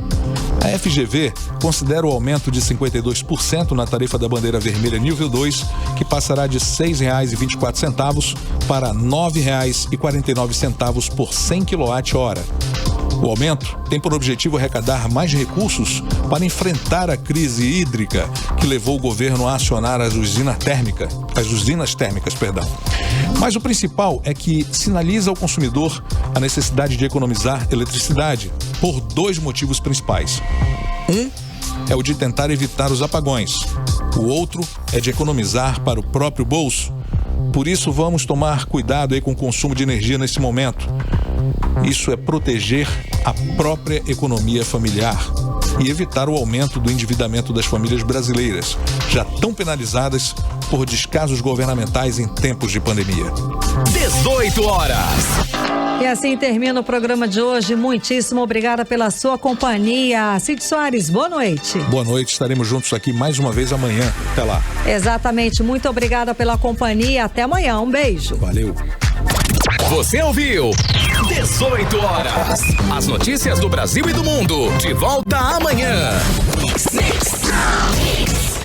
A FGV considera o aumento de 52% na tarifa da bandeira vermelha nível 2, que passará de R$ 6,24 para R$ 9,49 por 100 kWh. O aumento tem por objetivo arrecadar mais recursos para enfrentar a crise hídrica que levou o governo a acionar as usinas térmicas. Mas o principal é que sinaliza ao consumidor a necessidade de economizar eletricidade por 2 motivos principais. Um é o de tentar evitar os apagões. O outro é de economizar para o próprio bolso. Por isso, vamos tomar cuidado aí com o consumo de energia nesse momento. Isso é proteger a própria economia familiar e evitar o aumento do endividamento das famílias brasileiras, já tão penalizadas por descasos governamentais em tempos de pandemia. 18 horas. E assim termina o programa de hoje. Muitíssimo obrigada pela sua companhia. Cid Soares, boa noite. Boa noite, estaremos juntos aqui mais uma vez amanhã. Até lá. Exatamente, muito obrigada pela companhia. Até amanhã, um beijo. Valeu. Você ouviu 18 horas. As notícias do Brasil e do mundo. De volta amanhã.